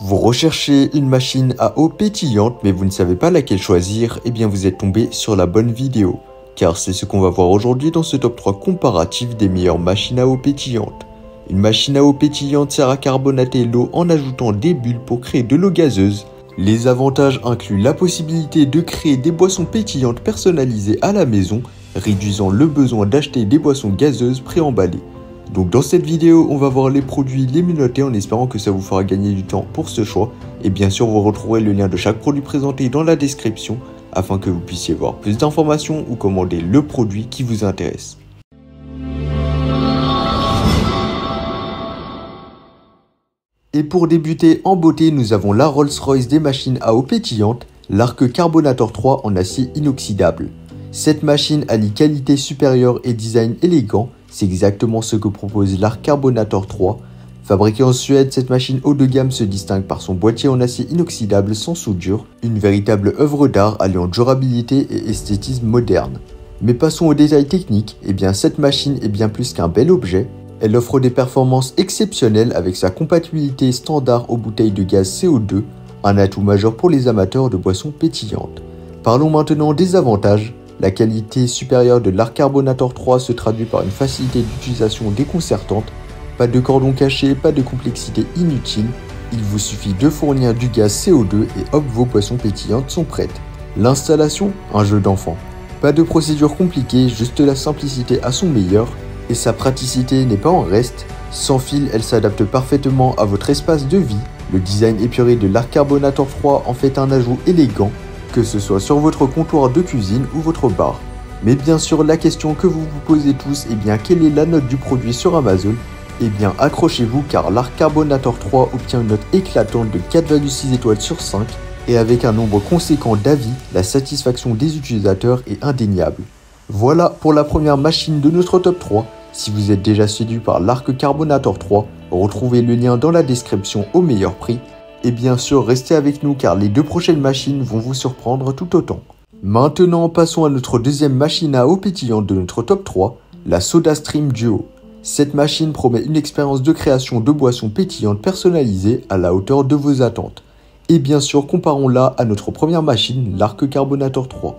Vous recherchez une machine à eau pétillante mais vous ne savez pas laquelle choisir, eh bien vous êtes tombé sur la bonne vidéo. Car c'est ce qu'on va voir aujourd'hui dans ce top 3 comparatif des meilleures machines à eau pétillantes. Une machine à eau pétillante sert à carbonater l'eau en ajoutant des bulles pour créer de l'eau gazeuse. Les avantages incluent la possibilité de créer des boissons pétillantes personnalisées à la maison, réduisant le besoin d'acheter des boissons gazeuses préemballées. Donc dans cette vidéo, on va voir les produits les mieux notés en espérant que ça vous fera gagner du temps pour ce choix. Et bien sûr, vous retrouverez le lien de chaque produit présenté dans la description afin que vous puissiez voir plus d'informations ou commander le produit qui vous intéresse. Et pour débuter en beauté, nous avons la Rolls-Royce des machines à eau pétillante, l'Arc Carbonator 3 en acier inoxydable. Cette machine allie qualité supérieure et design élégant, c'est exactement ce que propose l'Arc Carbonator 3. Fabriquée en Suède, cette machine haut de gamme se distingue par son boîtier en acier inoxydable sans soudure, une véritable œuvre d'art alliant durabilité et esthétisme moderne. Mais passons aux détails techniques, et bien cette machine est bien plus qu'un bel objet. Elle offre des performances exceptionnelles avec sa compatibilité standard aux bouteilles de gaz CO2, un atout majeur pour les amateurs de boissons pétillantes. Parlons maintenant des avantages. La qualité supérieure de l'Arc Carbonator 3 se traduit par une facilité d'utilisation déconcertante. Pas de cordon caché, pas de complexité inutile. Il vous suffit de fournir du gaz CO2 et hop, vos boissons pétillantes sont prêtes. L'installation, un jeu d'enfant. Pas de procédure compliquée, juste la simplicité à son meilleur. Et sa praticité n'est pas en reste. Sans fil, elle s'adapte parfaitement à votre espace de vie. Le design épuré de l'Arc Carbonator 3 en fait un ajout élégant, que ce soit sur votre comptoir de cuisine ou votre bar. Mais bien sûr, la question que vous vous posez tous, quelle est la note du produit sur Amazon? Accrochez-vous car l'Arc Carbonator 3 obtient une note éclatante de 4,6 étoiles sur 5 et avec un nombre conséquent d'avis, la satisfaction des utilisateurs est indéniable. Voilà pour la première machine de notre top 3. Si vous êtes déjà séduit par l'Arc Carbonator 3, retrouvez le lien dans la description au meilleur prix. Et bien sûr, restez avec nous car les deux prochaines machines vont vous surprendre tout autant. Maintenant, passons à notre deuxième machine à eau pétillante de notre top 3, la SodaStream Duo. Cette machine promet une expérience de création de boissons pétillantes personnalisées à la hauteur de vos attentes. Et bien sûr, comparons-la à notre première machine, l'Arc Carbonator 3.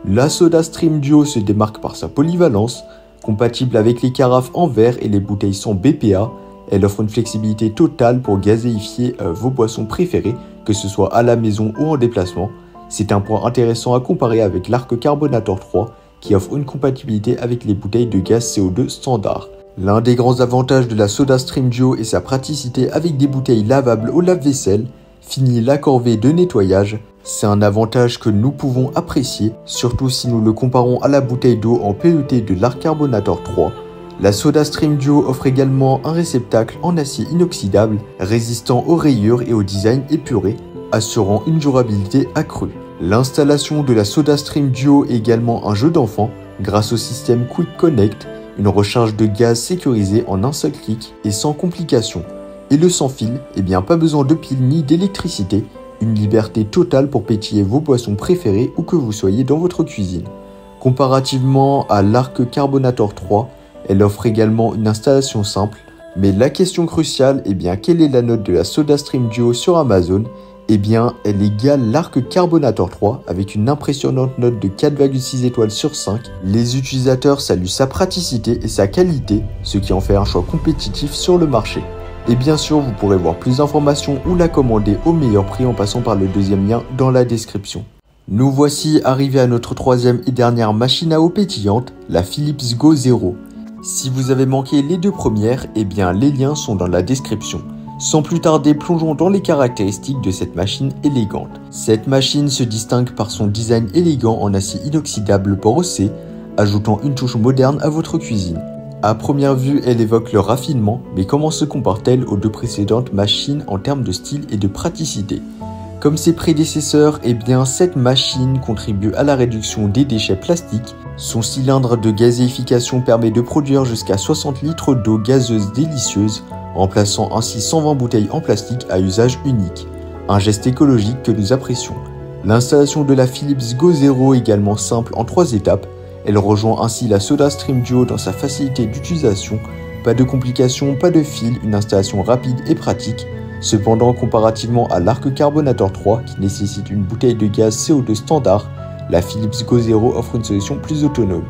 La SodaStream Duo se démarque par sa polyvalence, compatible avec les carafes en verre et les bouteilles sans BPA. Elle offre une flexibilité totale pour gazéifier vos boissons préférées, que ce soit à la maison ou en déplacement. C'est un point intéressant à comparer avec l'Arc Carbonator 3 qui offre une compatibilité avec les bouteilles de gaz CO2 standard. L'un des grands avantages de la SodaStream Duo est sa praticité avec des bouteilles lavables au lave-vaisselle. Fini la corvée de nettoyage. C'est un avantage que nous pouvons apprécier, surtout si nous le comparons à la bouteille d'eau en PET de l'Arc Carbonator 3. La SodaStream Duo offre également un réceptacle en acier inoxydable, résistant aux rayures et au design épuré, assurant une durabilité accrue. L'installation de la SodaStream Duo est également un jeu d'enfant, grâce au système Quick Connect, une recharge de gaz sécurisée en un seul clic et sans complications. Et le sans fil, pas besoin de pile ni d'électricité, une liberté totale pour pétiller vos boissons préférées où que vous soyez dans votre cuisine. Comparativement à l'Arc Carbonator 3, elle offre également une installation simple, mais la question cruciale, quelle est la note de la SodaStream Duo sur Amazon? Elle égale l'Arc Carbonator 3 avec une impressionnante note de 4,6 étoiles sur 5. Les utilisateurs saluent sa praticité et sa qualité, ce qui en fait un choix compétitif sur le marché. Et bien sûr, vous pourrez voir plus d'informations ou la commander au meilleur prix en passant par le deuxième lien dans la description. Nous voici arrivés à notre troisième et dernière machine à eau pétillante, la Philips Go Zero. Si vous avez manqué les deux premières, les liens sont dans la description. Sans plus tarder, plongeons dans les caractéristiques de cette machine élégante. Cette machine se distingue par son design élégant en acier inoxydable porosé, ajoutant une touche moderne à votre cuisine. À première vue, elle évoque le raffinement, mais comment se compare-t-elle aux deux précédentes machines en termes de style et de praticité? Comme ses prédécesseurs, cette machine contribue à la réduction des déchets plastiques. Son cylindre de gazéification permet de produire jusqu'à 60 litres d'eau gazeuse délicieuse, remplaçant ainsi 120 bouteilles en plastique à usage unique. Un geste écologique que nous apprécions. L'installation de la Philips Go Zero est également simple en 3 étapes. Elle rejoint ainsi la SodaStream Duo dans sa facilité d'utilisation. Pas de complications, pas de fil, une installation rapide et pratique. Cependant, comparativement à l'Arc Carbonator 3 qui nécessite une bouteille de gaz CO2 standard, la Philips Go Zero offre une solution plus autonome.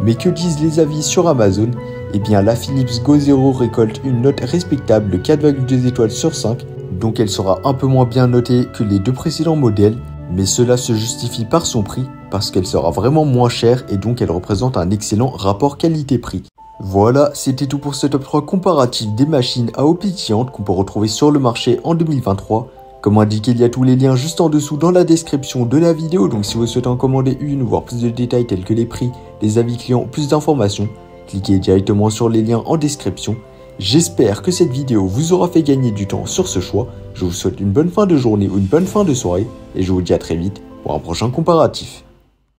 Mais que disent les avis sur Amazon? Eh bien, la Philips Go Zero récolte une note respectable de 4,2 étoiles sur 5, donc elle sera un peu moins bien notée que les deux précédents modèles, mais cela se justifie par son prix, parce qu'elle sera vraiment moins chère et donc elle représente un excellent rapport qualité-prix. Voilà, c'était tout pour ce top 3 comparatif des machines à eau pétillante qu'on peut retrouver sur le marché en 2023. Comme indiqué, il y a tous les liens juste en dessous dans la description de la vidéo, donc si vous souhaitez en commander une ou voir plus de détails tels que les prix, les avis clients, plus d'informations, cliquez directement sur les liens en description. J'espère que cette vidéo vous aura fait gagner du temps sur ce choix. Je vous souhaite une bonne fin de journée ou une bonne fin de soirée et je vous dis à très vite pour un prochain comparatif.